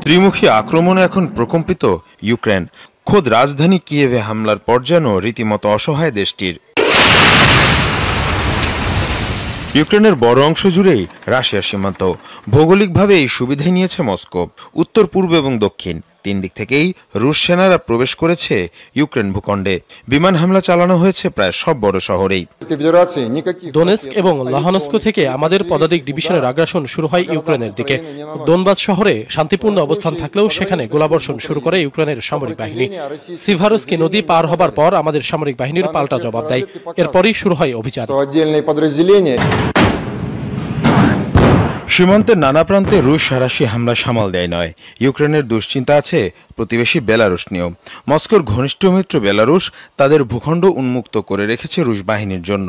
ত্রিমুখী আক্রমণে এখন প্রকম্পিত ইউক্রেন। খোদ রাজধানী কিয়েভে হামলার পর যেন রীতিমতো অসহায় দেশটির। ইউক্রেনের বড় অংশ জুড়েই রাশিয়ার সীমান্ত। ভৌগোলিকভাবে এই সুবিধাই নিয়েছে মস্কো। উত্তর, পূর্ব এবং দক্ষিণ তিন দিক থেকেই রুশ সেনারা প্রবেশ করেছে ইউক্রেন ভূখণ্ডে। বিমান হামলা চালানো হয়েছে প্রায় সব বড় শহরেই। দোনেস্ক এবং লুহানস্ক থেকে আমাদের পদাতিক ডিভিশনের আগ্রাসন শুরু হয় ইউক্রেনের দিকে। দোনবাস শহরে শান্তিপূর্ণ অবস্থান থাকলেও সেখানে গোলাবর্ষণ শুরু করে ইউক্রেনের সামরিক বাহিনী। সিভারস্কি নদী পার হবার পর আমাদের সামরিক বাহিনীর পাল্টা জবাব দেয়। এরপরই শুরু হয় অভিযান। সীমান্তের নানা প্রান্তে রুশ সাঁড়াশি হামলা সামাল দেয় নয়। ইউক্রেনের দুশ্চিন্তা আছে প্রতিবেশী বেলারুশ নিয়েও। মস্কোর ঘনিষ্ঠ মিত্র বেলারুশ তাদের ভূখণ্ড উন্মুক্ত করে রেখেছে রুশ বাহিনীর জন্য।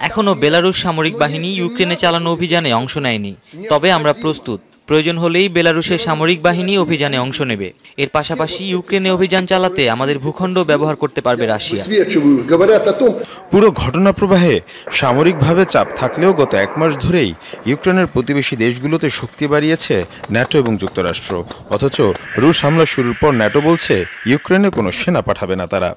এখনো বেলারুশ সামরিক বাহিনী ইউক্রেনে চালানো অভিযানে অংশ নেয়নি, তবে আমরা প্রস্তুত। প্রয়োজন হলেই বেলারুশের সামরিক বাহিনী অভিযানে অংশ নেবে। এর পাশাপাশি ইউক্রেনে অভিযান চালাতে আমাদের ভূখণ্ড ব্যবহার করতে পারবে রাশিয়া। পুরো ঘটনা প্রবাহে সামরিকভাবে চাপ থাকলেও গত এক মাস ধরেই ইউক্রেনের প্রতিবেশী দেশগুলোতে শক্তি বাড়িয়েছে ন্যাটো এবং যুক্তরাষ্ট্র। অথচ রুশ হামলা শুরুর পর ন্যাটো বলছে ইউক্রেনে কোনো সেনা পাঠাবে না তারা।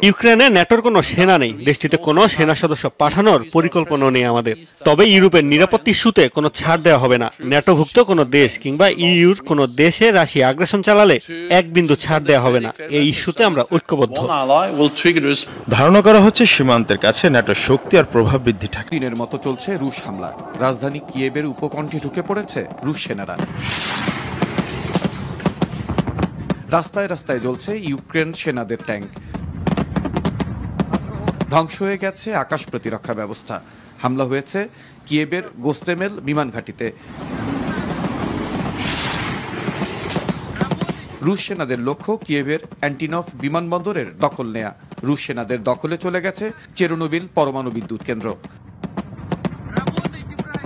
ইউক্রেনে ন্যাটোর কোনো সেনা নেই, দেশটিতে কোনো সেনা সদস্য পাঠানোর পরিকল্পনা নেই আমাদের। তবে ইউরোপের নিরাপত্তা ইস্যুতে কোনো ছাড় দেওয়া হবে না। ন্যাটোভুক্ত কোনো দেশ কিংবা ইউর কোনো দেশে রাশিয়া আগ্রাসন চালালে এক বিন্দু ছাড় দেওয়া হবে না। এই ইস্যুতে আমরা ঐক্যবদ্ধ। ধারণা করা হচ্ছে সীমান্তের কাছে ন্যাটোর শক্তি আর প্রভাব বৃদ্ধি ঠাক। দিনের মতো চলছে রুশ হামলা। রাজধানী কিয়েভের উপকণ্ঠে ঢুকে পড়েছে রুশ সেনারা। রাস্তায় রাস্তায় জ্বলছে ইউক্রেন সেনাদের ট্যাঙ্ক। ধ্বংস হয়ে গেছে আকাশ প্রতিরক্ষা ব্যবস্থা। হামলা হয়েছে কিয়েভের গোস্তেমেল বিমান ঘাঁটিতে। রুশ সেনাদের লক্ষ্য কিয়েভের অ্যান্টিনফ বিমানবন্দরের দখল নেয়া। রুশ সেনাদের দখলে চলে গেছে চেরনোবিল পরমাণু বিদ্যুৎ কেন্দ্র।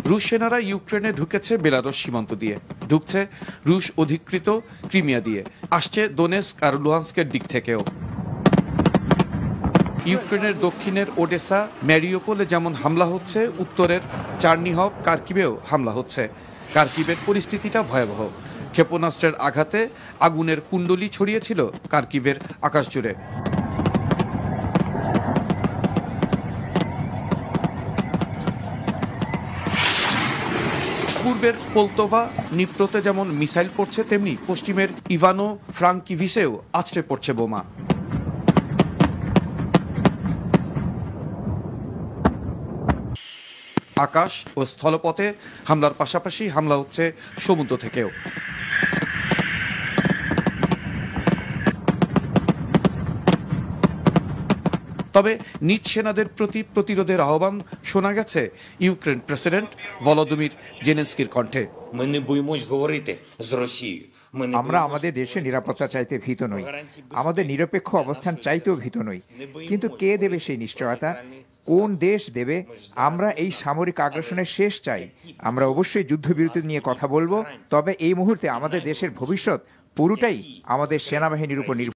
রুশ সেনারা ইউক্রেনে ঢুকেছে বেলারুশ সীমান্ত দিয়ে, ঢুকছে রুশ অধিকৃত ক্রিমিয়া দিয়ে, আসছে দোনেস্ক আর লুহানস্কের দিক থেকেও। ইউক্রেনের দক্ষিণের ওডেসা, ম্যারিউপোলে যেমন হামলা হচ্ছে, উত্তরের চার্নিহভ, কার্কিভেও হামলা হচ্ছে। কার্কিভের পরিস্থিতিটা ভয়াবহ। ক্ষেপণাস্ত্রের আঘাতে আগুনের কুণ্ডলী ছড়িয়েছিল কার্কিভের আকাশ জুড়ে। পূর্বের পোলতোভা নিপ্রোতে যেমন মিসাইল পড়ছে, তেমনি পশ্চিমের ইভানো ফ্রাঙ্কিভিসেও আছড়ে পড়ছে বোমা। আকাশ ও স্থলপথে হামলার পাশাপাশি হামলা হচ্ছে সমুদ্র থেকেও। তবে নিজ সেনাদের প্রতি প্রতিরোধের আহ্বান শোনা গেছে ইউক্রেন প্রেসিডেন্ট ভলোদিমির জেলেনস্কির কণ্ঠে। আমরা আমাদের দেশের নিরাপত্তা চাইতে ভীত নই, আমাদের নিরপেক্ষ অবস্থান চাইতেও ভীত নই। কিন্তু কে দেবে সেই নিশ্চয়তা? কোন দেশ দেবে? আমরা এই সামরিক আগ্রাসনের শেষ চাই। আমরা অবশ্যই যুদ্ধবিরতি নিয়ে কথা বলবো, তবে এই মুহূর্তে আমাদের দেশের ভবিষ্যৎ পুরোটাই আমাদের সেনাবাহিনীর উপর নির্ভর।